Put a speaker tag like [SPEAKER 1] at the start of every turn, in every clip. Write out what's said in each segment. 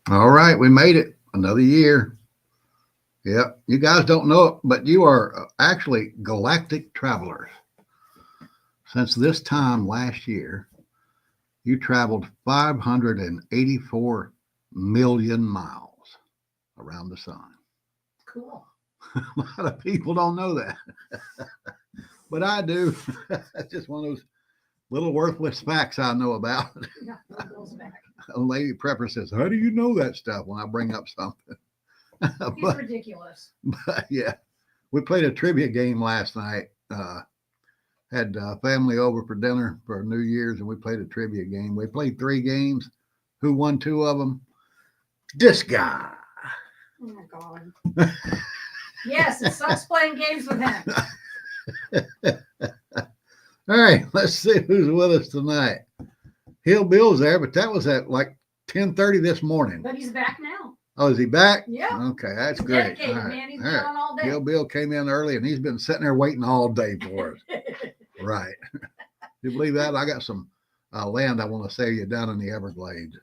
[SPEAKER 1] All right, we made it. Another year. Yep. You guys don't know it, but you are actually galactic travelers. Since this time last year, you traveled 584 million miles around the sun.
[SPEAKER 2] Cool.
[SPEAKER 1] A lot of people don't know that, but I do. That's just one of those little worthless facts I know about.
[SPEAKER 2] Yeah, that goes back.
[SPEAKER 1] A lady prepper says, "How do you know that stuff?" When I bring up something,
[SPEAKER 2] He's
[SPEAKER 1] but,
[SPEAKER 2] ridiculous.
[SPEAKER 1] but yeah, we played a trivia game last night. Had family over for dinner for New Year's, and we played a trivia game. We played three games. Who won two of them? This guy.
[SPEAKER 2] Oh my God. Yes, it sucks playing games with him.
[SPEAKER 1] All right, let's see who's with us tonight. Hill Bill's there, but that was at like 10:30 this morning.
[SPEAKER 2] But he's back now.
[SPEAKER 1] Oh, is he back?
[SPEAKER 2] Yeah.
[SPEAKER 1] Okay, that's
[SPEAKER 2] He's
[SPEAKER 1] great.
[SPEAKER 2] dedicated,
[SPEAKER 1] All right.
[SPEAKER 2] man. He's
[SPEAKER 1] All
[SPEAKER 2] been
[SPEAKER 1] right.
[SPEAKER 2] on all day.
[SPEAKER 1] Hill Bill came in early, and he's been sitting there waiting all day for us. Right. You believe that? I got some land I want to sell you down in the Everglades.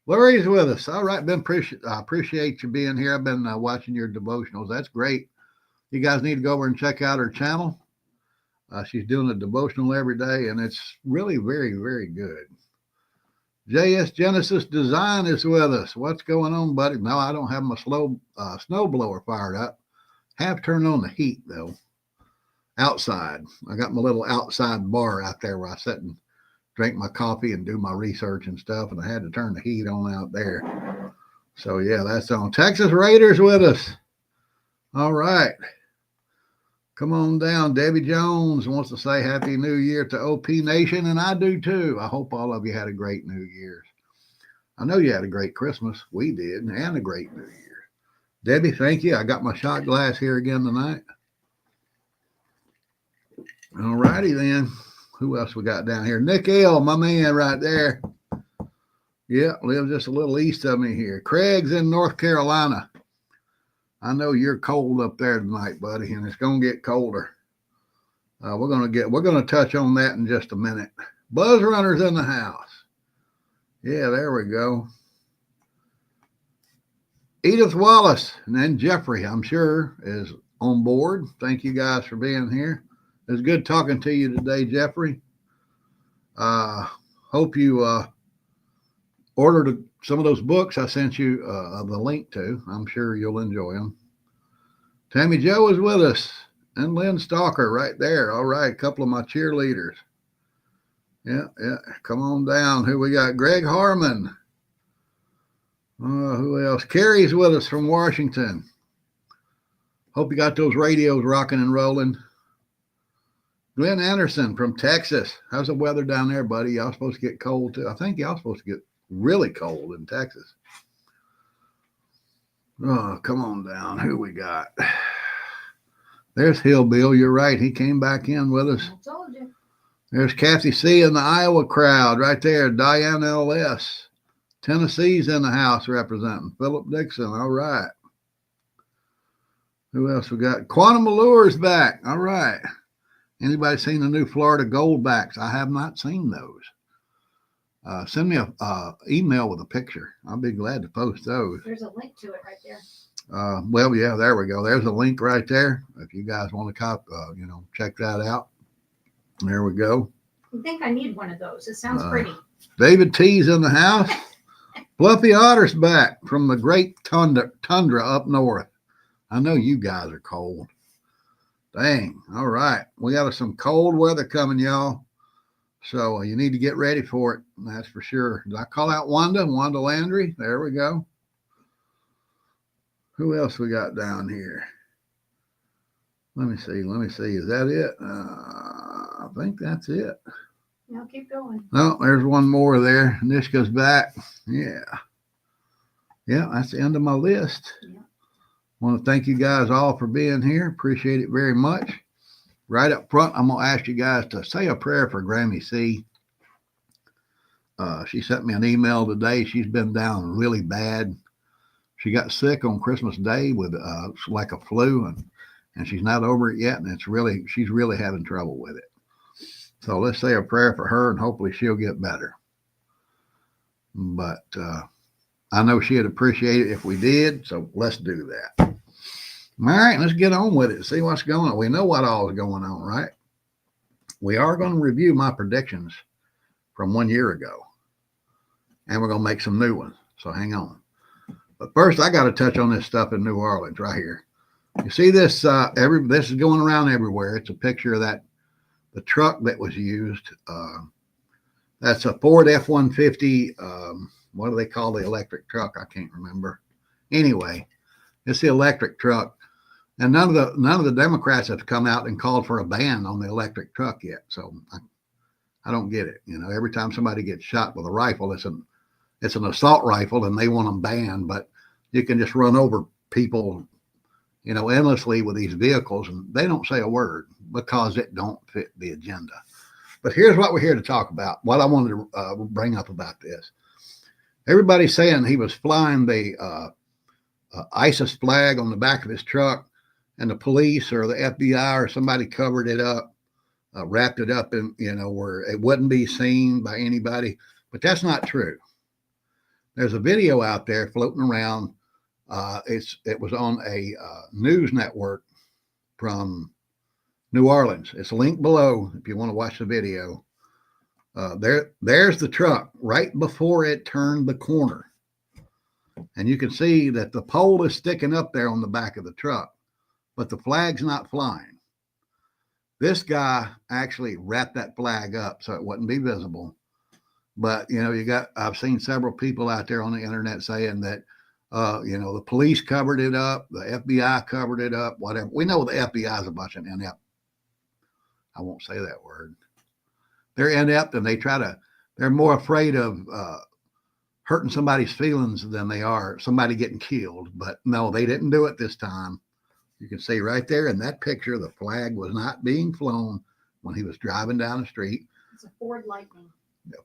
[SPEAKER 1] Larry's with us. All right, Ben. I appreciate you being here. I've been watching your devotionals. That's great. You guys need to go over and check out her channel. She's doing a devotional every day, and it's really very, very good. JS Genesis Design is with us. What's going on, buddy? No, I don't have my snow blower fired up. Have turned on the heat though. Outside, I got my little outside bar out there where I sit and drink my coffee and do my research and stuff, and I had to turn the heat on out there. So yeah, that's on. Texas Raiders with us. All right. Come on down. Debbie Jones wants to say Happy New Year to OP Nation, and I do too. I hope all of you had a great New Year's. I know you had a great Christmas. We did, and a great New Year. Debbie, thank you. I got my shot glass here again tonight. All righty then. Who else we got down here? Nick L, my man right there. Yeah, lives just a little east of me here. Craig's in North Carolina. I know you're cold up there tonight, buddy, and it's gonna get colder. We're gonna touch on that in just a minute. Buzz Runner's in the house. Yeah, there we go. Edith Wallace and then Jeffrey, I'm sure, is on board. Thank you guys for being here. It's good talking to you today, Jeffrey. Hope you ordered some of those books I sent you the link to. I'm sure you'll enjoy them. Tammy Joe is with us, and Lynn Stalker right there. All right, a couple of my cheerleaders. Yeah. Come on down. Who we got? Greg Harmon. Who else? Carrie's with us from Washington. Hope you got those radios rocking and rolling. Glenn Anderson from Texas. How's the weather down there, buddy? Y'all supposed to get cold too? I think y'all supposed to get really cold in Texas. Oh, come on down. Who we got? There's Hillbill. You're right. He came back in with us.
[SPEAKER 2] I told you.
[SPEAKER 1] There's Kathy C. in the Iowa crowd right there. Diane L.S. Tennessee's in the house representing. Philip Dixon. All right. Who else we got? Quantum Allure's back. All right. Anybody seen the new Florida Goldbacks? I have not seen those. Send me a email with a picture. I'll be glad to post those.
[SPEAKER 2] There's a link to it right there.
[SPEAKER 1] Well, yeah, there we go. There's a link right there. If you guys want to check that out. There we go.
[SPEAKER 2] I think I need one of those. It sounds pretty.
[SPEAKER 1] David T's in the house. Fluffy Otter's back from the great tundra up north. I know you guys are cold. Dang. All right. We got some cold weather coming, y'all. So you need to get ready for it. That's for sure. Did I call out Wanda Landry? There we go. Who else we got down here? Let me see. Is that it? I think that's it.
[SPEAKER 2] Now keep going.
[SPEAKER 1] No, there's one more there. Nishka's back. Yeah. Yeah, that's the end of my list.
[SPEAKER 2] Yeah.
[SPEAKER 1] Want to thank you guys all for being here. Appreciate it very much. Right up front, I'm going to ask you guys to say a prayer for Grammy C. She sent me an email today. She's been down really bad. She got sick on Christmas Day with like a flu, and she's not over it yet, and she's really having trouble with it. So let's say a prayer for her, and hopefully she'll get better. But I know she'd appreciate it if we did. So let's do that. All right, let's get on with it. See what's going on. We know what all is going on, right? We are going to review my predictions from 1 year ago, and we're going to make some new ones. So hang on. But first, I got to touch on this stuff in New Orleans right here. You see this? This is going around everywhere. It's a picture of the truck that was used. That's a Ford F-150. What do they call the electric truck? I can't remember. Anyway, it's the electric truck, and none of the Democrats have come out and called for a ban on the electric truck yet. So I don't get it. You know, every time somebody gets shot with a rifle, it's an assault rifle, and they want them banned. But you can just run over people, you know, endlessly with these vehicles, and they don't say a word because it don't fit the agenda. But here's what we're here to talk about. What I wanted to bring up about this. Everybody's saying he was flying the ISIS flag on the back of his truck, and the police or the FBI or somebody covered it up, wrapped it up in, you know, where it wouldn't be seen by anybody. But that's not true. There's a video out there floating around. It was on a news network from New Orleans. It's linked below if you want to watch the video. There's the truck right before it turned the corner. And you can see that the pole is sticking up there on the back of the truck, but the flag's not flying. This guy actually wrapped that flag up so it wouldn't be visible. But, you know, I've seen several people out there on the internet saying that, you know, the police covered it up, the FBI covered it up, whatever. We know the FBI is a bunch of inept. I won't say that word. They're inept, and they're more afraid of hurting somebody's feelings than they are somebody getting killed. But no, they didn't do it this time. You can see right there in that picture, the flag was not being flown when he was driving down the street.
[SPEAKER 2] It's a Ford Lightning.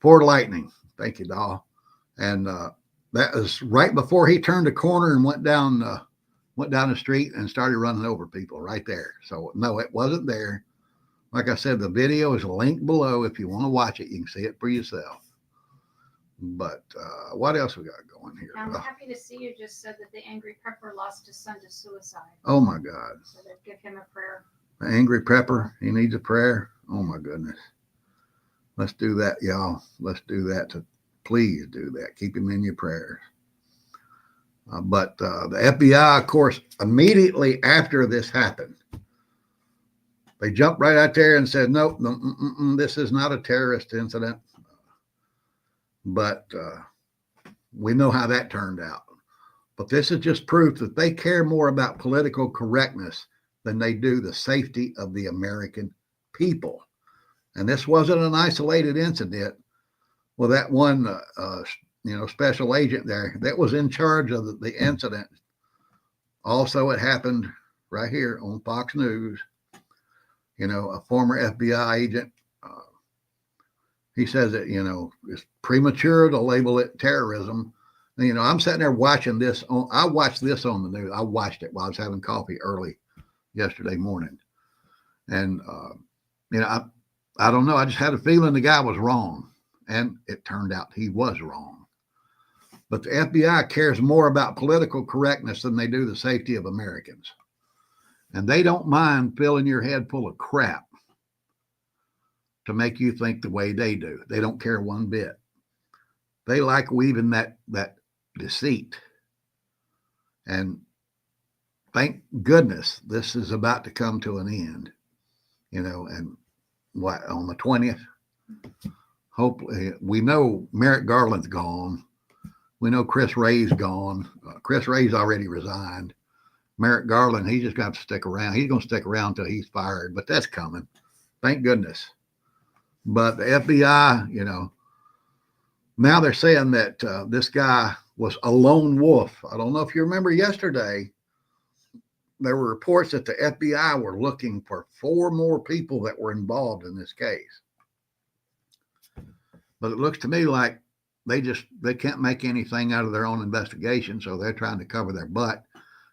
[SPEAKER 1] Ford Lightning. Thank you, doll. And that was right before he turned the corner and went down the street and started running over people right there. So no, it wasn't there. Like I said, the video is linked below. If you want to watch it, you can see it for yourself. But what else we got going here?
[SPEAKER 2] I'm happy to see you just said that the Angry Prepper lost his son to suicide.
[SPEAKER 1] Oh, my God.
[SPEAKER 2] So they'd give him a prayer.
[SPEAKER 1] The Angry Prepper, he needs a prayer. Oh, my goodness. Let's do that, y'all. Let's do that. Please do that. Keep him in your prayers. But the FBI, of course, immediately after this happened, they jumped right out there and said, nope, this is not a terrorist incident. But we know how that turned out. But this is just proof that they care more about political correctness than they do the safety of the American people. And this wasn't an isolated incident with that one, special agent there that was in charge of the incident. Also, it happened right here on Fox News. You know, a former FBI agent, he says that, you know, it's premature to label it terrorism. And, you know, I'm sitting there watching this. I watched this on the news. I watched it while I was having coffee early yesterday morning. And, you know, I don't know. I just had a feeling the guy was wrong. And it turned out he was wrong. But the FBI cares more about political correctness than they do the safety of Americans. And they don't mind filling your head full of crap to make you think the way they do. They don't care one bit. They like weaving that deceit. And thank goodness this is about to come to an end. You know, and what, on the 20th? Hopefully, we know Merrick Garland's gone. We know Chris Wray's gone. Chris Wray's already resigned. Merrick Garland, he just got to stick around. He's going to stick around until he's fired, but that's coming. Thank goodness. But the FBI, you know, now they're saying that this guy was a lone wolf. I don't know if you remember yesterday, there were reports that the FBI were looking for 4 more people that were involved in this case. But it looks to me like they can't make anything out of their own investigation, so they're trying to cover their butt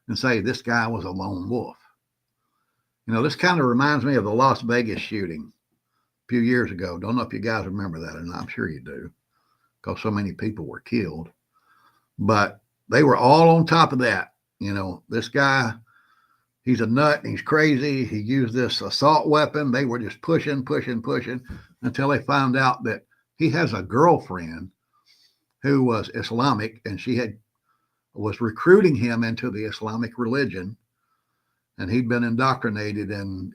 [SPEAKER 1] and say this guy was a lone wolf. You know, this kind of reminds me of the Las Vegas shooting a few years ago. Don't know if you guys remember that or not. I'm sure you do, because so many people were killed. But they were all on top of that. This guy, he's a nut and he's crazy. He used this assault weapon. They were just pushing until they found out that he has a girlfriend who was Islamic, and was recruiting him into the Islamic religion. And he'd been indoctrinated in,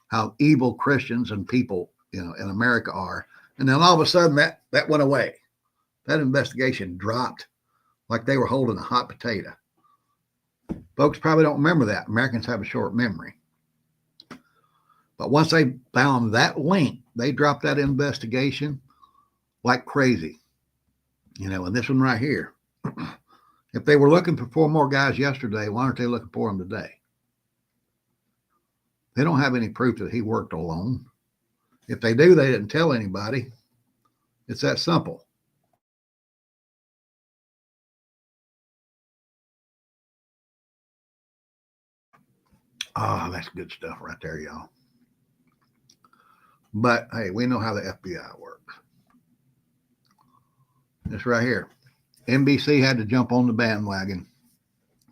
[SPEAKER 1] how evil Christians and people, in America are. And then all of a sudden that went away. That investigation dropped like they were holding a hot potato. Folks probably don't remember that. Americans have a short memory. But once they found that link, they dropped that investigation like crazy. And this one right here. If they were looking for 4 more guys yesterday, why aren't they looking for them today? They don't have any proof that he worked alone. If they do, they didn't tell anybody. It's that simple. Oh, that's good stuff right there, y'all. But hey, we know how the FBI works. This right here. NBC had to jump on the bandwagon.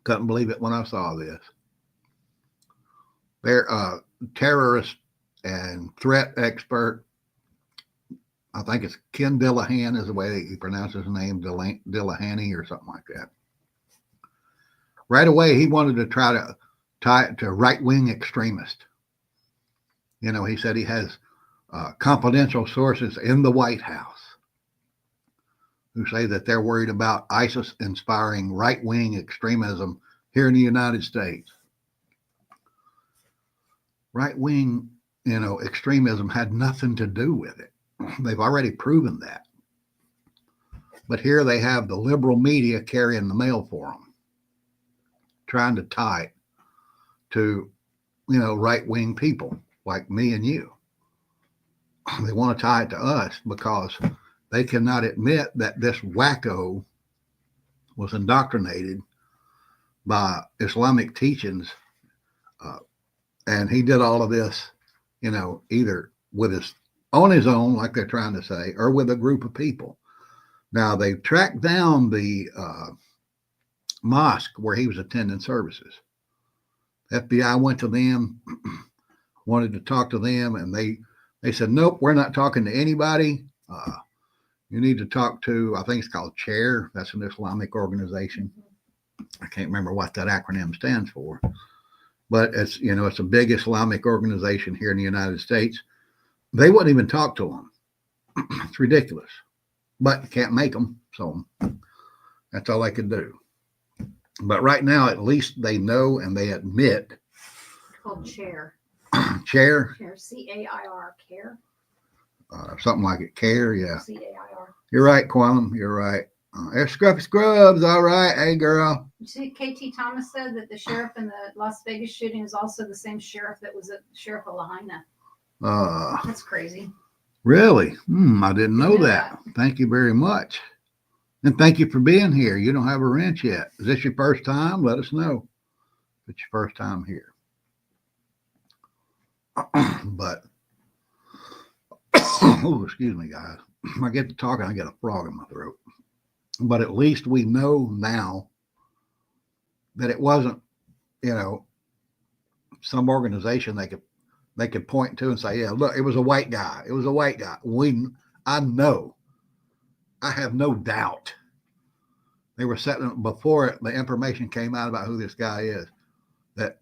[SPEAKER 1] Couldn't believe it when I saw this. They're terrorist and threat expert. I think it's Ken Dillahan is the way he pronounces his name, Dillahany or something like that. Right away, he wanted to try to tie it to right-wing extremist. He said he has confidential sources in the White House who say that they're worried about ISIS inspiring right-wing extremism here in the United States. Right-wing, extremism had nothing to do with it. They've already proven that. But here they have the liberal media carrying the mail for them, trying to tie it to, right-wing people like me and you. They want to tie it to us because they cannot admit that this wacko was indoctrinated by Islamic teachings. And he did all of this, either on his own, like they're trying to say, or with a group of people. Now, they tracked down the mosque where he was attending services. FBI went to them, wanted to talk to them, and they said, nope, we're not talking to anybody. You need to talk to, I think it's called CHAIR. That's an Islamic organization. I can't remember what that acronym stands for. But it's, it's a big Islamic organization here in the United States. They wouldn't even talk to them. It's ridiculous. But you can't make them. So that's all they could do. But right now, at least they know and they admit.
[SPEAKER 2] It's called CHAIR.
[SPEAKER 1] CHAIR?
[SPEAKER 2] CHAIR, C-A-I-R, CARE.
[SPEAKER 1] Something like it. CARE, yeah.
[SPEAKER 2] C-A-I-R.
[SPEAKER 1] You're right, Quantum. You're right. There's Scruffy Scrubs. All right. Hey, girl.
[SPEAKER 2] You see, KT Thomas said that the sheriff in the Las Vegas shooting is also the same sheriff that was at Sheriff of Lahaina. That's crazy.
[SPEAKER 1] Really? I didn't know that. Thank you very much. And thank you for being here. You don't have a wrench yet. Is this your first time? Let us know if it's your first time here. But, oh, excuse me, guys. I get to talking, I get a frog in my throat. But at least we know now that it wasn't, some organization they could point to and say, yeah, look, it was a white guy. It was a white guy. I have no doubt they were setting before the information came out about who this guy is, that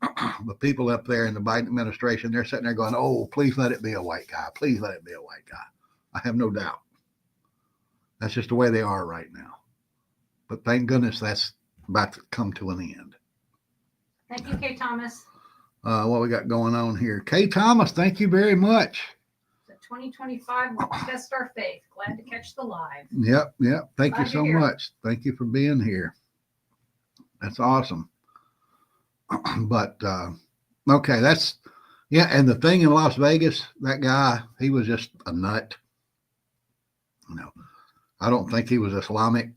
[SPEAKER 1] the people up there in the Biden administration, they're sitting there going, oh, please let it be a white guy. Please let it be a white guy. I have no doubt. That's just the way they are right now. But thank goodness that's about to come to an end.
[SPEAKER 2] Thank you, Kay Thomas.
[SPEAKER 1] What we got going on here? Kay Thomas, thank you very much.
[SPEAKER 2] The 2025 will test our faith. Glad to catch the live.
[SPEAKER 1] Yep. Thank
[SPEAKER 2] Glad
[SPEAKER 1] you so
[SPEAKER 2] you're here.
[SPEAKER 1] much. Thank you for being here. That's awesome. But okay, and the thing in Las Vegas, that guy, he was just a nut. I don't think he was Islamic.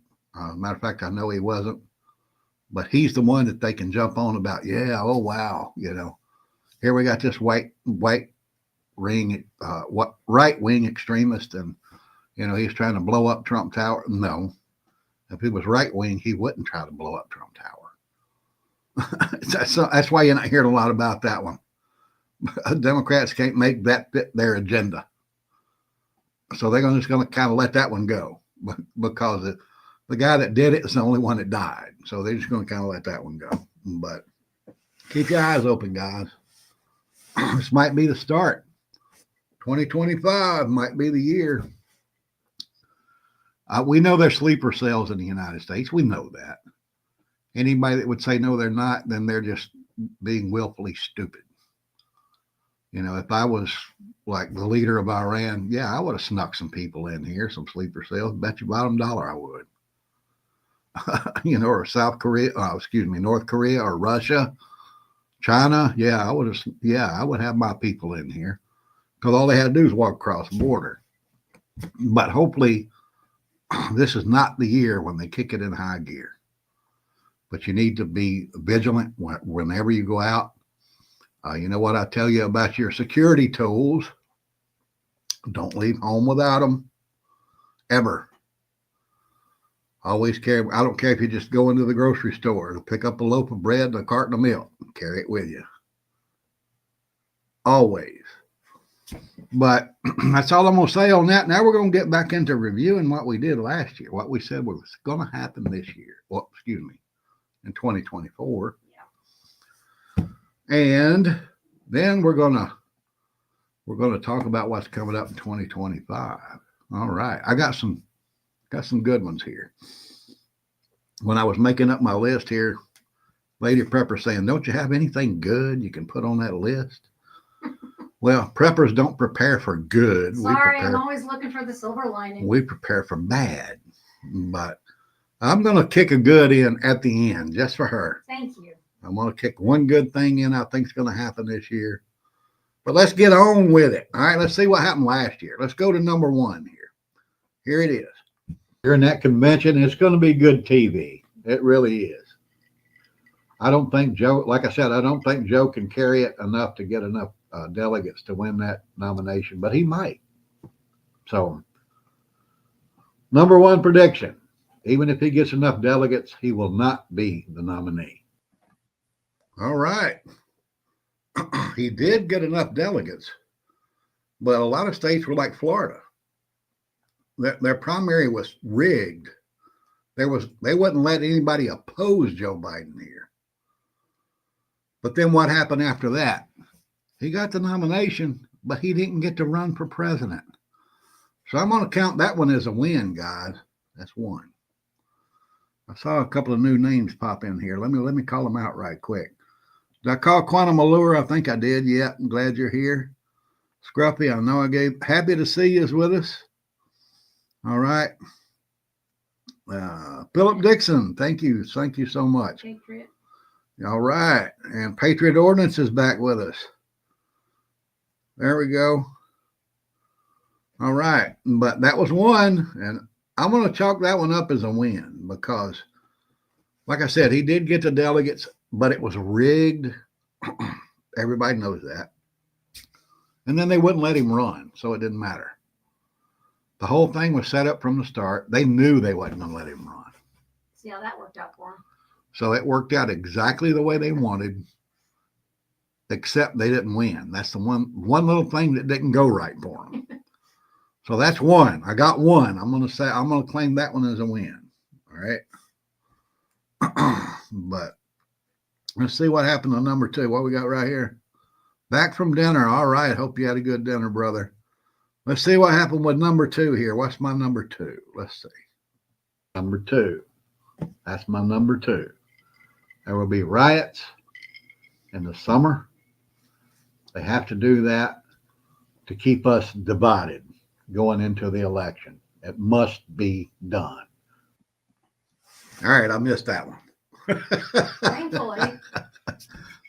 [SPEAKER 1] Matter of fact, I know he wasn't. But he's the one that they can jump on about, yeah, oh wow, here we got this right wing extremist, and he's trying to blow up Trump Tower. No, If he was right wing, he wouldn't try to blow up Trump Tower. That's why you're not hearing a lot about that one. Democrats can't make that fit their agenda. So they're just going to kind of let that one go because the guy that did it is the only one that died. So they're just going to kind of let that one go. But keep your eyes open, guys. This might be the start. 2025 might be the year. We know there's sleeper cells in the United States. We know that. Anybody that would say no, they're not, then they're just being willfully stupid. You know, if I was like the leader of Iran, yeah, I would have snuck some people in here, some sleeper cells. Bet you bottom dollar I would. You know, or North Korea or Russia, China. Yeah, I would have my people in here because all they had to do is walk across the border. But hopefully, this is not the year when they kick it in high gear. But you need to be vigilant whenever you go out. You know what I tell you about your security tools? Don't leave home without them, ever. Always carry. I don't care if you just go into the grocery store to pick up a loaf of bread and a carton of milk. Carry it with you. Always. But that's all I'm going to say on that. Now we're going to get back into reviewing what we did last year, what we said was going to happen this year. Well, excuse me, in 2024. And then we're gonna talk about what's coming up in 2025. All right, I got some good ones here. When I was making up my list here, Lady Prepper saying, "Don't you have anything good you can put on that list?" Well, preppers don't prepare for good.
[SPEAKER 2] Sorry, I'm always looking for the silver lining.
[SPEAKER 1] We prepare for bad, but I'm gonna kick a good in at the end just for her.
[SPEAKER 2] Thank you.
[SPEAKER 1] I'm going to kick one good thing in I think is going to happen this year. But let's get on with it. All right, let's see what happened last year. Let's go to number one here. Here it is. During that convention, it's going to be good TV. It really is. I don't think Joe, like I said, I don't think Joe can carry it enough to get enough delegates to win that nomination, but he might. So, number one prediction, even if he gets enough delegates, he will not be the nominee. All right. He did get enough delegates, but a lot of states were like Florida. Their primary was rigged. They wouldn't let anybody oppose Joe Biden here. But then what happened after that? He got the nomination, but he didn't get to run for president. So I'm going to count that one as a win, guys. That's one. I saw a couple of new names pop in here. Let me call them out right quick. Did I call Quantum Allure? I think I did. Yeah, I'm glad you're here. Scruffy, I know I gave. Happy to see you with us. All right. Philip Dixon, thank you. Thank you so much.
[SPEAKER 2] Patriot.
[SPEAKER 1] All right. And Patriot Ordinance is back with us. There we go. All right. But that was one. And I'm going to chalk that one up as a win because, like I said, he did get the delegates, but it was rigged. Everybody knows that. And then they wouldn't let him run, so it didn't matter. The whole thing was set up from the start. They knew they wasn't going to let him run.
[SPEAKER 2] See how that worked out for him.
[SPEAKER 1] So it worked out exactly the way they wanted, except they didn't win. That's the one little thing that didn't go right for them. So that's one. I got one. I'm going to claim that one as a win. All right. But let's see what happened on number two. What we got right here? Back from dinner. All right. Hope you had a good dinner, brother. Let's see what happened with number two here. What's my number two? Let's see. Number two. That's my number two. There will be riots in the summer. They have to do that to keep us divided going into the election. It must be done. All right, I missed that one.
[SPEAKER 2] Thankfully.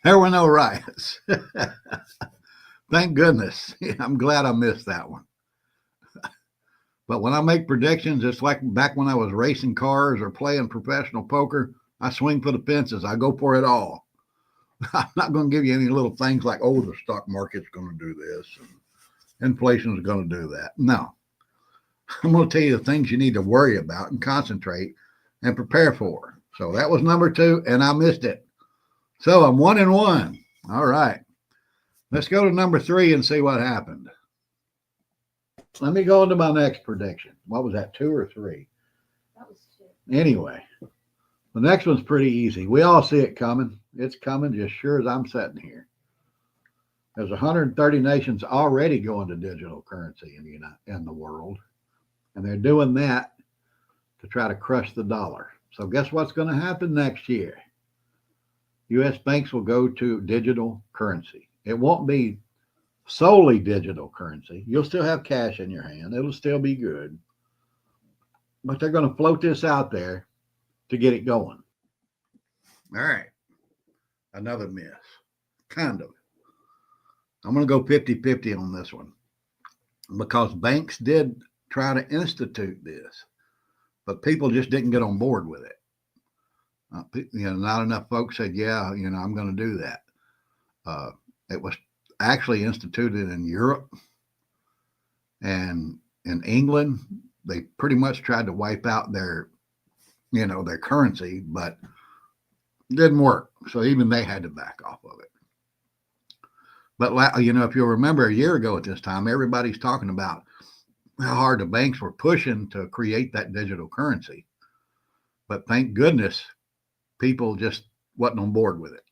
[SPEAKER 1] There were no riots. Thank goodness. I'm glad I missed that one. But when I make predictions, it's like back when I was racing cars or playing professional poker. I swing for the fences. I go for it all. I'm not going to give you any little things like, oh, the stock market's going to do this and inflation's going to do that. No. I'm going to tell you the things you need to worry about and concentrate and prepare for. So that was number 2, and I missed it. So I'm 1-1. All right. Let's go to number 3 and see what happened. Let me go into my next prediction. What was that, 2 or 3?
[SPEAKER 2] That was 2.
[SPEAKER 1] Anyway, the next one's pretty easy. We all see it coming. It's coming just sure as I'm sitting here. There's 130 nations already going to digital currency in the world, and they're doing that to try to crush the dollar. So guess what's going to happen next year? U.S. banks will go to digital currency. It won't be solely digital currency. You'll still have cash in your hand. It'll still be good. But they're going to float this out there to get it going. All right. Another miss. Kind of. I'm going to go 50-50 on this one because banks did try to institute this, but people just didn't get on board with it. Not enough folks said, yeah, I'm going to do that. It was actually instituted in Europe and in England. They pretty much tried to wipe out their currency, but it didn't work. So even they had to back off of it. But, if you'll remember a year ago at this time, everybody's talking about how hard the banks were pushing to create that digital currency. But thank goodness people just wasn't on board with it.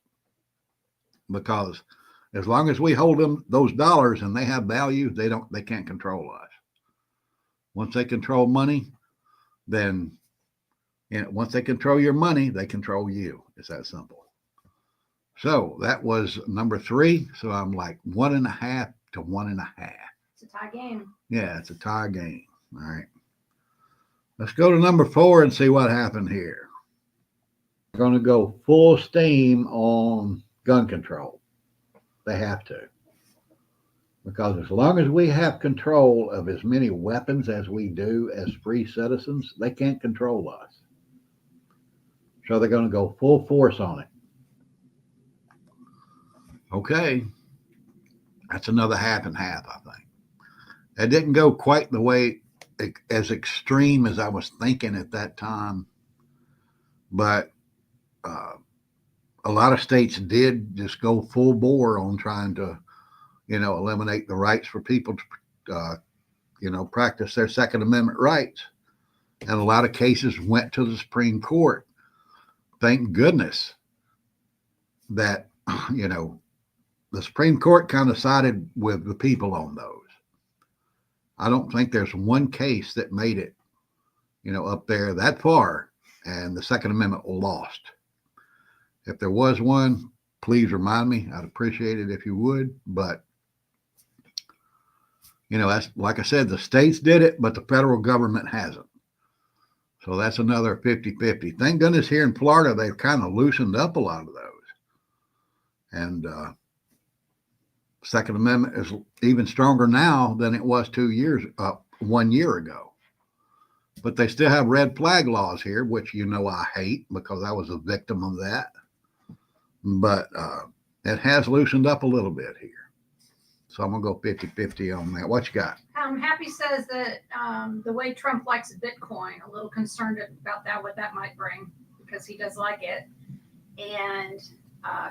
[SPEAKER 1] Because as long as we hold them those dollars and they have value, they can't control us. Once they control money, then once they control your money, they control you. It's that simple. So that was number 3. So I'm like 1.5 to 1.5.
[SPEAKER 2] It's a tie game.
[SPEAKER 1] Yeah, it's a tie game. All right. Let's go to number 4 and see what happened here. We're going to go full steam on gun control. They have to. Because as long as we have control of as many weapons as we do as free citizens, they can't control us. So they're going to go full force on it. Okay. That's another half and half, I think. It didn't go quite the way, as extreme as I was thinking at that time. But a lot of states did just go full bore on trying to, eliminate the rights for people to, practice their Second Amendment rights. And a lot of cases went to the Supreme Court. Thank goodness that, the Supreme Court kind of sided with the people on those. I don't think there's one case that made it, up there that far and the Second Amendment lost. If there was one, please remind me. I'd appreciate it if you would. But, that's like I said, the states did it, but the federal government hasn't. So that's another 50-50. Thank goodness here in Florida, they've kind of loosened up a lot of those. And Second Amendment is even stronger now than it was 1 year ago. But they still have red flag laws here, which I hate because I was a victim of that. But it has loosened up a little bit here. So I'm going to go 50-50 on that. What you got?
[SPEAKER 2] Happy says that the way Trump likes Bitcoin, a little concerned about what that might bring, because he does like it. And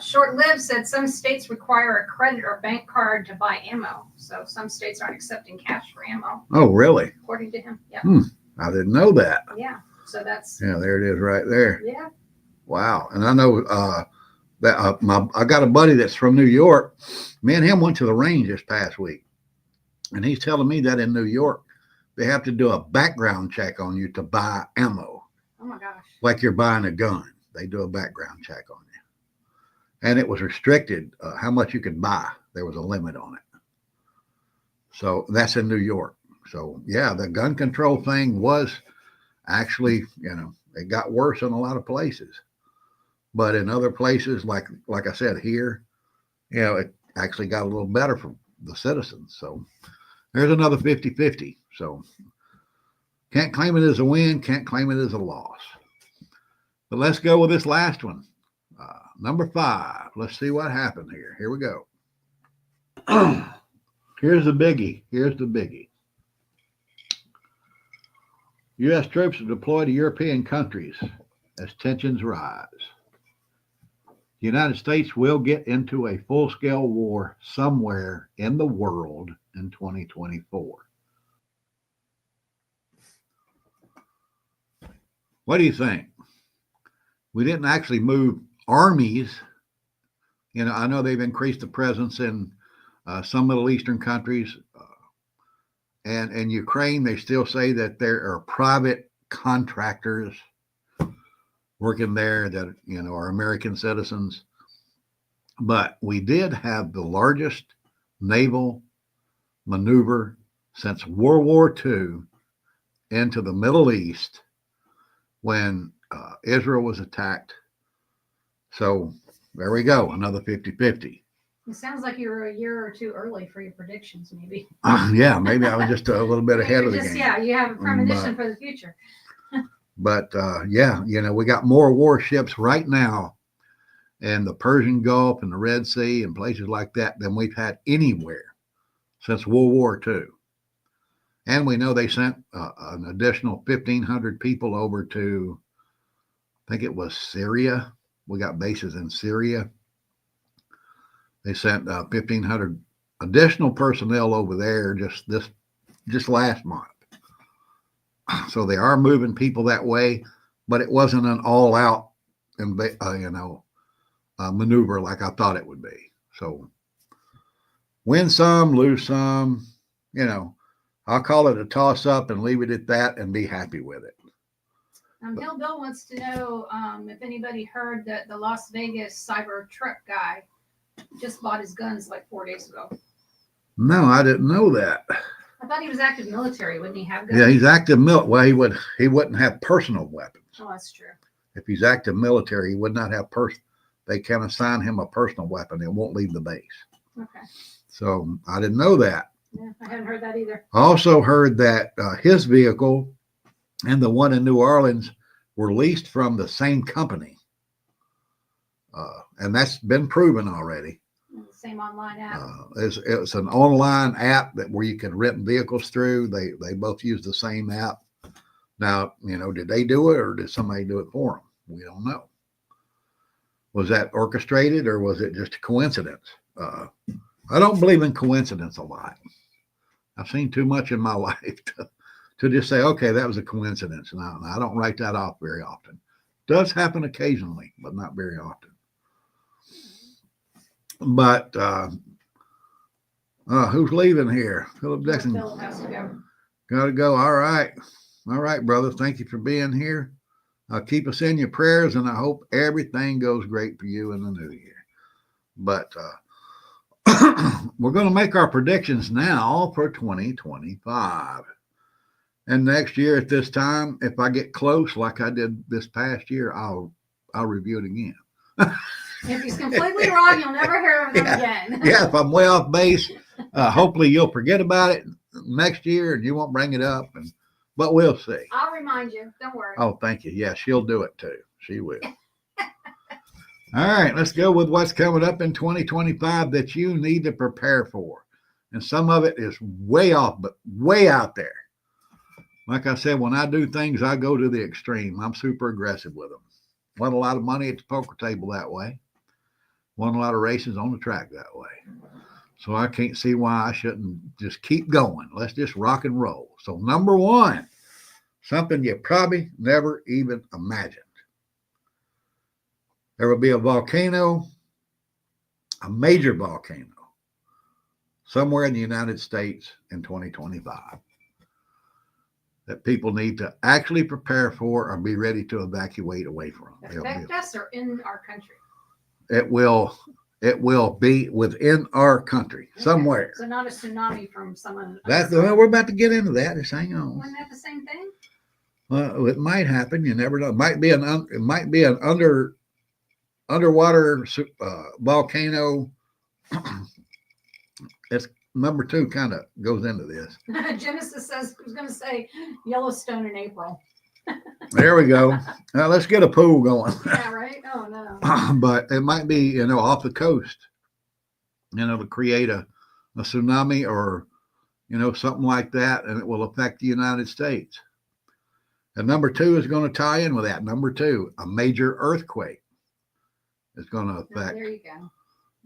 [SPEAKER 2] Short-Lived said some states require a credit or bank card to buy ammo. So some states aren't accepting cash for ammo.
[SPEAKER 1] Oh, really?
[SPEAKER 2] According to him. Yeah.
[SPEAKER 1] I didn't know that.
[SPEAKER 2] Yeah. So that's.
[SPEAKER 1] Yeah, there it is right there.
[SPEAKER 2] Yeah.
[SPEAKER 1] Wow. And I know that I got a buddy that's from New York. Me and him went to the range this past week. And he's telling me that in New York, they have to do a background check on you to buy ammo.
[SPEAKER 2] Oh, my gosh.
[SPEAKER 1] Like you're buying a gun. They do a background check on you. And it was restricted how much you could buy. There was a limit on it. So that's in New York. So, yeah, the gun control thing was actually, it got worse in a lot of places. But in other places, like I said, here, it actually got a little better for the citizens. So there's another 50-50. So can't claim it as a win, can't claim it as a loss. But let's go with this last one. Number 5. Let's see what happened here. Here we go. Here's the biggie. U.S. troops are deployed to European countries as tensions rise. The United States will get into a full-scale war somewhere in the world in 2024. What do you think? We didn't actually move armies. I know they've increased the presence in some Middle Eastern countries. And in Ukraine, they still say that there are private contractors working there that, are American citizens. But we did have the largest naval maneuver since World War II into the Middle East when Israel was attacked. So there we go, another 50-50.
[SPEAKER 2] It sounds like you were a year or two early for your predictions, maybe.
[SPEAKER 1] Yeah, maybe I was just a little bit ahead of the game.
[SPEAKER 2] Yeah, you have a premonition for the future.
[SPEAKER 1] But yeah, we got more warships right now in the Persian Gulf and the Red Sea and places like that than we've had anywhere since World War II. And we know they sent an additional 1,500 people over to, I think it was Syria. We got bases in Syria. They sent 1,500 additional personnel over there just last month. So they are moving people that way, but it wasn't an all-out, maneuver like I thought it would be. So win some, lose some. I'll call it a toss-up and leave it at that and be happy with it.
[SPEAKER 2] Hill Bill wants to know if anybody heard that the Las Vegas Cybertruck guy just bought his guns like 4 days ago.
[SPEAKER 1] No, I didn't know that.
[SPEAKER 2] I thought he was active military. Wouldn't he have guns?
[SPEAKER 1] Yeah, he's active military. Well, he wouldn't have personal weapons.
[SPEAKER 2] Oh, that's true.
[SPEAKER 1] If he's active military, he would not have They can assign him a personal weapon. It won't leave the base.
[SPEAKER 2] Okay.
[SPEAKER 1] So I didn't know that.
[SPEAKER 2] Yeah, I hadn't heard that either.
[SPEAKER 1] I also heard that his vehicle and the one in New Orleans were leased from the same company. And that's been proven already.
[SPEAKER 2] Same online app.
[SPEAKER 1] It's an online app where you can rent vehicles through. They both use the same app. Now, did they do it or did somebody do it for them? We don't know. Was that orchestrated or was it just a coincidence? I don't believe in coincidence a lot. I've seen too much in my life to just say, okay, that was a coincidence. And I don't write that off very often. Does happen occasionally, but not very often. But who's leaving here? Philip Dixon.
[SPEAKER 2] Philip has to go.
[SPEAKER 1] Got to go. All right, brother. Thank you for being here. Keep us in your prayers, and I hope everything goes great for you in the new year. But we're going to make our predictions now for 2025. And next year at this time, if I get close like I did this past year, I'll review it again.
[SPEAKER 2] If he's completely wrong, you'll never hear of him again.
[SPEAKER 1] Yeah, if I'm way off base, hopefully you'll forget about it next year and you won't bring it up. But we'll see.
[SPEAKER 2] I'll remind you. Don't worry.
[SPEAKER 1] Oh, thank you. Yeah, she'll do it too. She will. All right, let's go with what's coming up in 2025 that you need to prepare for. And some of it is way off, but way out there. Like I said, when I do things, I go to the extreme. I'm super aggressive with them. Won a lot of money at the poker table that way. Won a lot of races on the track that way. So I can't see why I shouldn't just keep going. Let's just rock and roll. So number one, something you probably never even imagined. There will be a volcano, a major volcano, somewhere in the United States in 2025 that people need to actually prepare for or be ready to evacuate away from.
[SPEAKER 2] Affect us or in our country?
[SPEAKER 1] It will be within our country, somewhere.
[SPEAKER 2] So not a tsunami from someone.
[SPEAKER 1] We're about to get into that. Just hang on.
[SPEAKER 2] Wasn't that the same thing?
[SPEAKER 1] Well, it might happen. You never know. It might be an underwater volcano. It's number two. Kind of goes into this.
[SPEAKER 2] Genesis says who's going to say Yellowstone in April.
[SPEAKER 1] There we go. Now let's get a pool going.
[SPEAKER 2] Yeah, right. Oh no.
[SPEAKER 1] But it might be, off the coast, to create a tsunami or, something like that, and it will affect the United States. And number two is going to tie in with that. Number two, a major earthquake is going to
[SPEAKER 2] No,
[SPEAKER 1] affect
[SPEAKER 2] there you go.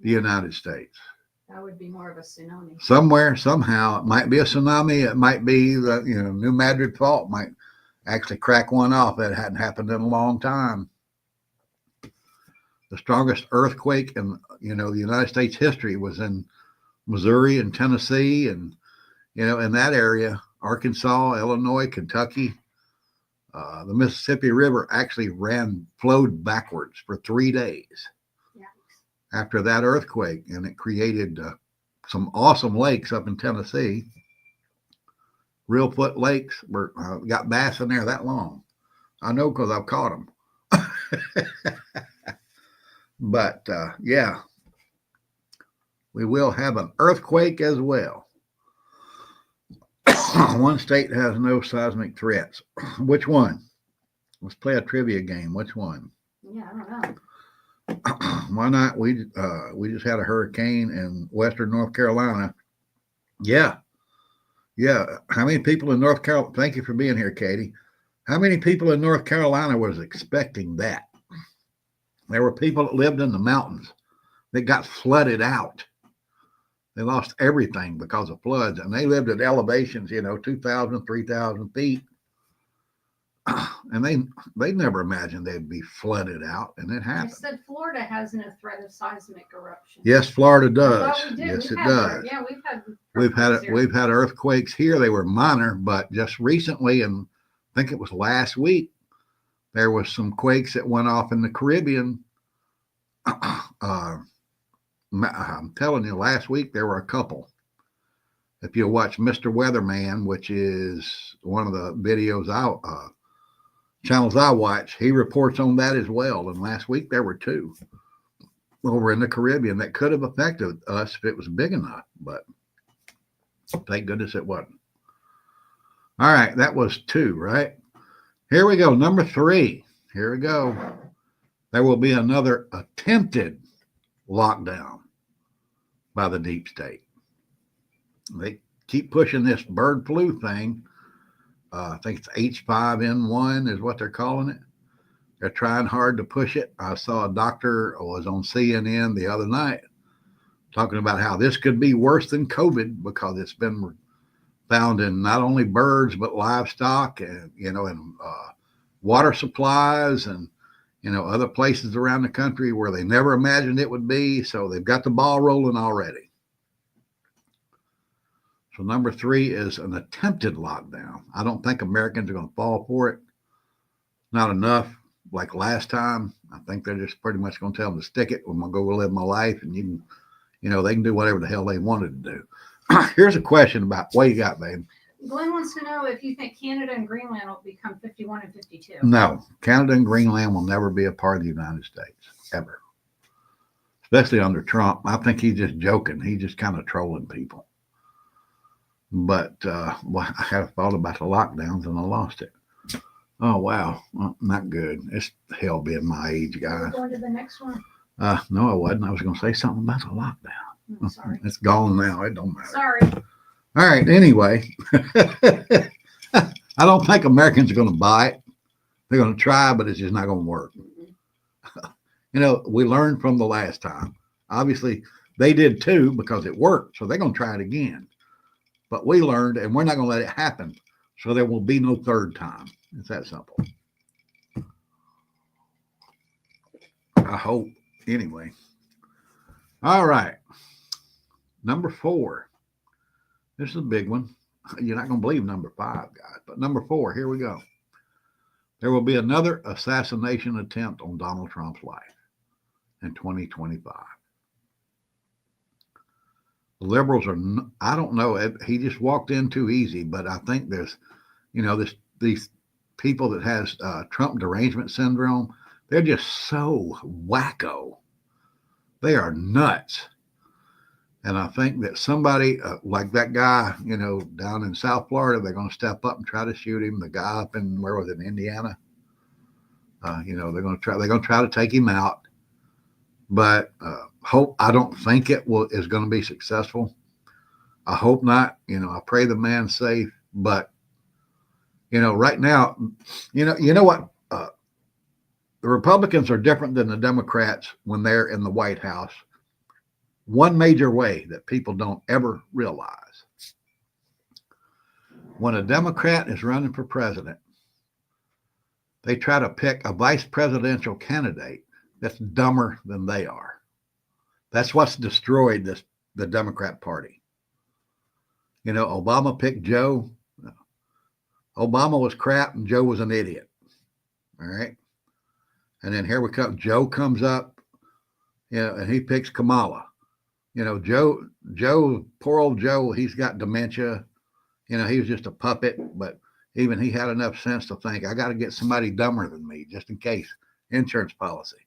[SPEAKER 1] the United States.
[SPEAKER 2] That would be more of a tsunami.
[SPEAKER 1] Somewhere, somehow, it might be a tsunami. It might be the New Madrid fault might actually crack one off. That hadn't happened in a long time. The strongest earthquake in the United States history was in Missouri and Tennessee, and in that area, Arkansas, Illinois, Kentucky. The Mississippi River actually flowed backwards for 3 days after that earthquake, and it created some awesome lakes up in Tennessee. Real Foot Lakes got bass in there that long. I know because I've caught them. But yeah, we will have an earthquake as well. One state has no seismic threats. Which one? Let's play a trivia game. Which one?
[SPEAKER 2] Yeah, I don't know.
[SPEAKER 1] Why not? We just had a hurricane in western North Carolina. Yeah. How many people in North Carolina? Thank you for being here, Katie. How many people in North Carolina was expecting that? There were people that lived in the mountains that got flooded out. They lost everything because of floods, and they lived at elevations, 2,000, 3,000 feet. And they never imagined they'd be flooded out, and it
[SPEAKER 2] I
[SPEAKER 1] happened.
[SPEAKER 2] said Florida has no threat of seismic eruption.
[SPEAKER 1] Yes, Florida does.
[SPEAKER 2] I thought we did.
[SPEAKER 1] Yes,
[SPEAKER 2] We've
[SPEAKER 1] it
[SPEAKER 2] had
[SPEAKER 1] does.
[SPEAKER 2] Yeah, we've had.
[SPEAKER 1] We've had earthquakes here. They were minor, but just recently, and I think it was last week, there was some quakes that went off in the Caribbean. I'm telling you, last week there were a couple. If you watch Mr. Weatherman, which is one of the videos channels I watch, he reports on that as well. And last week there were 2 over in the Caribbean that could have affected us if it was big enough, but thank goodness it wasn't. All right, that was 2, right? Here we go. Number 3. Here we go. There will be another attempted lockdown by the deep state. They keep pushing this bird flu thing. I think it's H5N1 is what they're calling it. They're trying hard to push it. I saw a doctor was on CNN the other night talking about how this could be worse than COVID because it's been found in not only birds but livestock and and water supplies and other places around the country where they never imagined it would be. So they've got the ball rolling already. So number 3 is an attempted lockdown. I don't think Americans are going to fall for it. Not enough like last time. I think they're just pretty much going to tell them to stick it. I'm going to go live my life, and you can, they can do whatever the hell they wanted to do. Here's a question about what you got, babe.
[SPEAKER 2] Glenn wants to know if you think Canada and Greenland will become 51 and 52.
[SPEAKER 1] No, Canada and Greenland will never be a part of the United States, ever. Especially under Trump. I think he's just joking. He's just kind of trolling people. But I had thought about the lockdowns and I lost it. Oh, wow. Well, not good. It's hell being my age, guy.
[SPEAKER 2] Going to the next one.
[SPEAKER 1] No, I wasn't. I was going to say something about the lockdown.
[SPEAKER 2] I'm sorry.
[SPEAKER 1] It's gone now. It don't matter.
[SPEAKER 2] Sorry.
[SPEAKER 1] All right. Anyway, I don't think Americans are going to buy it. They're going to try, but it's just not going to work. We learned from the last time. Obviously, they did too because it worked. So they're going to try it again. But we learned, and we're not going to let it happen. So there will be no third time. It's that simple. I hope. Anyway. All right. Number 4. This is a big one. You're not going to believe number 5, guys. But number 4, here we go. There will be another assassination attempt on Donald Trump's life in 2025. The liberals are, I don't know, he just walked in too easy, but I think there's, these people that has Trump derangement syndrome, they're just so wacko. They are nuts. And I think that somebody like that guy, down in South Florida, they're going to step up and try to shoot him. The guy up in, where was it, Indiana? They're going to try to take him out. But I don't think is going to be successful. I hope not. I pray the man's safe. But Right now, you know what? The Republicans are different than the Democrats when they're in the White House. One major way that people don't ever realize: when a Democrat is running for president, they try to pick a vice presidential candidate that's dumber than they are. That's what's destroyed the Democrat Party. Obama picked Joe. Obama was crap and Joe was an idiot. All right. And then here we come. Joe comes up, and he picks Kamala. Joe, poor old Joe, he's got dementia. He was just a puppet, but even he had enough sense to think, I got to get somebody dumber than me just in case. Insurance policy.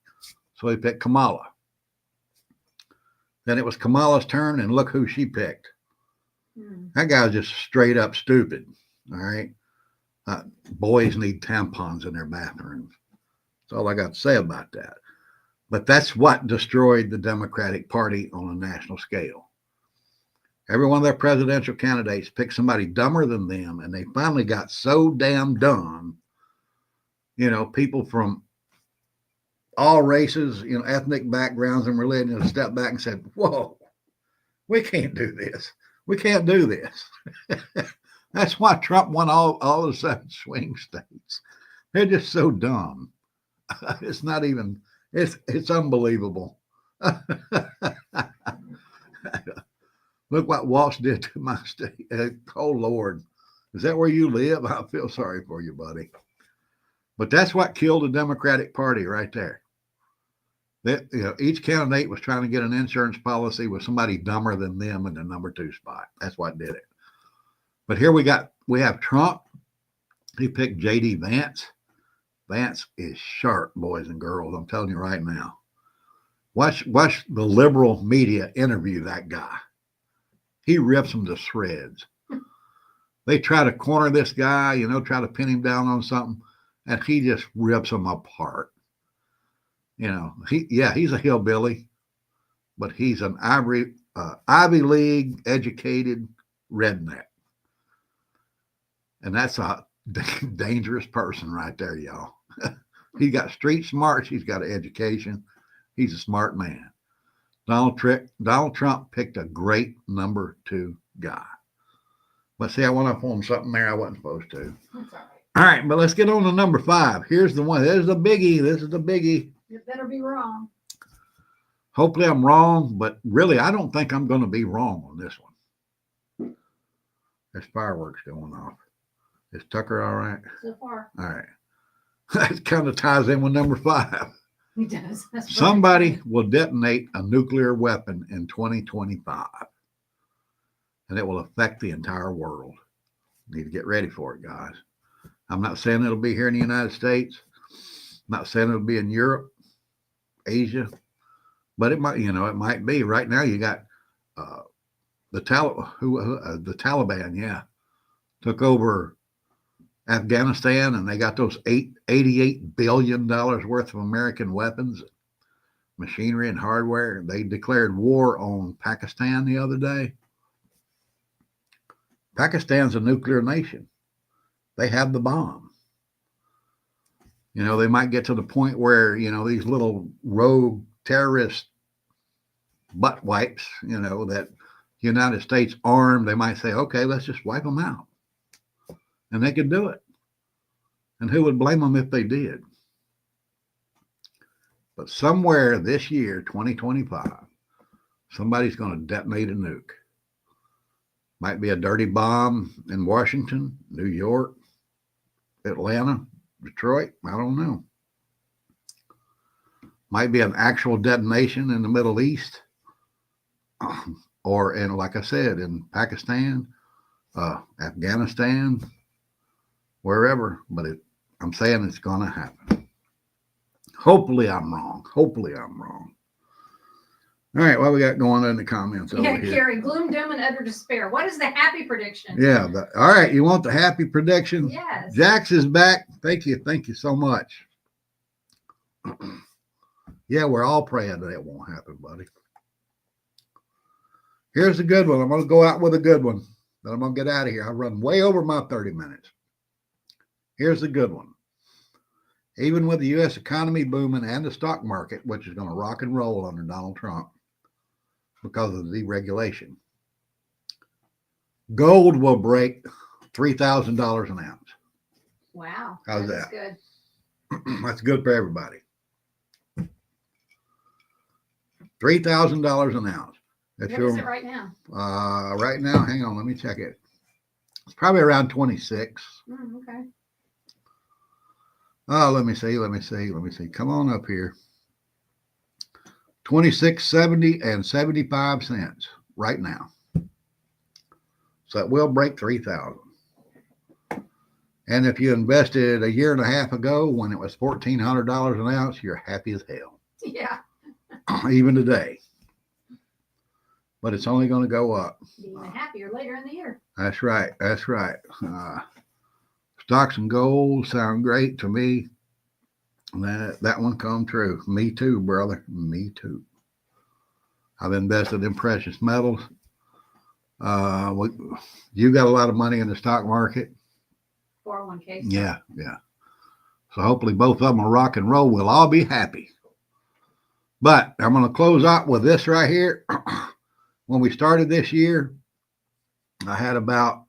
[SPEAKER 1] So he picked Kamala. Then it was Kamala's turn, and look who she picked. That guy was just straight up stupid. All right. Boys need tampons in their bathrooms. That's all I got to say about that. But that's what destroyed the Democratic Party on a national scale. Every one of their presidential candidates picked somebody dumber than them, and they finally got so damn dumb. People from all races, ethnic backgrounds and religions stepped back and said, whoa, we can't do this. We can't do this. That's why Trump won all the 7 swing states. They're just so dumb. It's not even, it's unbelievable. Look what Walsh did to my state. Oh, Lord. Is that where you live? I feel sorry for you, buddy. But that's what killed the Democratic Party right there. Each candidate was trying to get an insurance policy with somebody dumber than them in the number 2 spot. That's what did it. But here we have Trump. He picked J.D. Vance. Vance is sharp, boys and girls. I'm telling you right now. Watch the liberal media interview that guy. He rips them to shreds. They try to corner this guy, try to pin him down on something, and he just rips them apart. He's a hillbilly, but he's an Ivy League educated redneck. And that's a dangerous person right there, y'all. He got street smarts. He's got an education. He's a smart man. Donald Trump picked a great number 2 guy. But see, I went up on something there I wasn't supposed to. That's all right. All right, but let's get on to number 5. Here's the one. There's the biggie. This is the biggie.
[SPEAKER 2] You better be wrong.
[SPEAKER 1] Hopefully I'm wrong, but really, I don't think I'm going to be wrong on this one. There's fireworks going off. Is Tucker all right?
[SPEAKER 2] So far.
[SPEAKER 1] All right. That kind of ties in with number 5.
[SPEAKER 2] He does.
[SPEAKER 1] Somebody will detonate a nuclear weapon in 2025, and it will affect the entire world. Need to get ready for it, guys. I'm not saying it'll be here in the United States. I'm not saying it'll be in Europe, Asia, but it might. It might be. Right now, you got the Taliban. Yeah, took over Afghanistan, and they got those $88 billion worth of American weapons, machinery, and hardware. They declared war on Pakistan the other day. Pakistan's a nuclear nation. They have the bomb. They might get to the point where, these little rogue terrorist butt wipes, that the United States armed, they might say, okay, let's just wipe them out. And they could do it. And who would blame them if they did? But somewhere this year, 2025, somebody's going to detonate a nuke. Might be a dirty bomb in Washington, New York, Atlanta, Detroit. I don't know. Might be an actual detonation in the Middle East. Or, like I said, in Pakistan, Afghanistan, wherever, but I'm saying it's going to happen. Hopefully I'm wrong. All right, what we got going on in the comments over here?
[SPEAKER 2] Carrie, gloom, doom, and utter despair. What is the happy prediction?
[SPEAKER 1] Yeah, all right, you want the happy prediction?
[SPEAKER 2] Yes.
[SPEAKER 1] Jax is back. Thank you so much. Yeah, we're all praying that it won't happen, buddy. Here's a good one. I'm going to go out with a good one. Then I'm going to get out of here. I run way over my 30 minutes. Here's the good one. Even with the U.S. economy booming and the stock market, which is going to rock and roll under Donald Trump because of the deregulation, gold will break $3,000 an ounce.
[SPEAKER 2] Wow.
[SPEAKER 1] How's
[SPEAKER 2] That's
[SPEAKER 1] that?
[SPEAKER 2] good.
[SPEAKER 1] That's good for everybody. $3,000 an ounce. If
[SPEAKER 2] What is it right now?
[SPEAKER 1] right now, hang on, let me check it. It's probably around 26.
[SPEAKER 2] Okay.
[SPEAKER 1] Oh, let me see. Come on up here. 26.70 and 75 cents right now. So it will break 3,000. And if you invested a year and a half ago when it was $1,400 an ounce, you're happy as hell.
[SPEAKER 2] Yeah.
[SPEAKER 1] Even today. But it's only going to go up.
[SPEAKER 2] Be even happier later in the year.
[SPEAKER 1] That's right. Stocks and gold sound great to me. That one come true. Me too, brother. Me too. I've invested in precious metals. You got a lot of money in the stock market.
[SPEAKER 2] 401k.
[SPEAKER 1] Yeah. So hopefully both of them will rock and roll. We'll all be happy. But I'm going to close out with this right here. When we started this year, I had about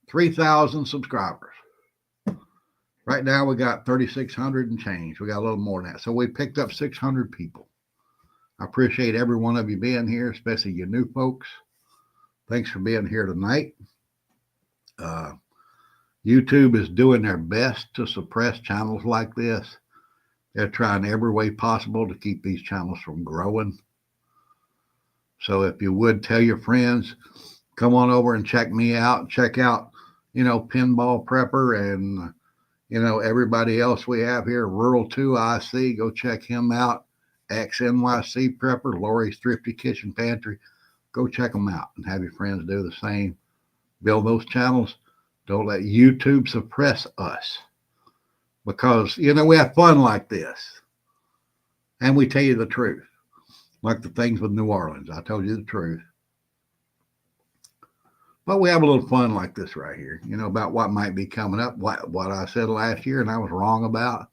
[SPEAKER 1] 3,000 subscribers. Right now, we got 3,600 and change. We got a little more than that. So we picked up 600 people. I appreciate every one of you being here, especially you new folks. Thanks for being here tonight. YouTube is doing their best to suppress channels like this. They're trying every way possible to keep these channels from growing. So if you would tell your friends, come on over and check me out. Check out, Pinball Prepper and, everybody else we have here. Rural 2 IC, go check him out. XNYC Prepper, Lori's Thrifty Kitchen Pantry. Go check them out and have your friends do the same. Build those channels. Don't let YouTube suppress us. Because, we have fun like this. And we tell you the truth. Like the things with New Orleans. I told you the truth. But we have a little fun like this right here. About what might be coming up. What I said last year and I was wrong about.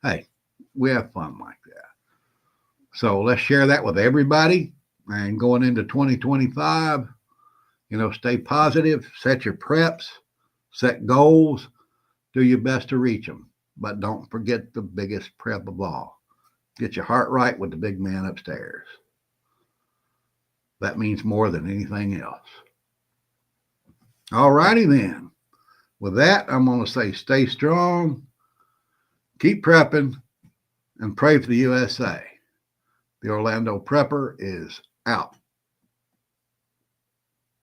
[SPEAKER 1] Hey, we have fun like that. So let's share that with everybody. And going into 2025, stay positive. Set your preps. Set goals. Do your best to reach them. But don't forget the biggest prep of all. Get your heart right with the big man upstairs. That means more than anything else. All righty then. With that, I'm going to say stay strong, keep prepping, and pray for the USA. The Orlando Prepper is out.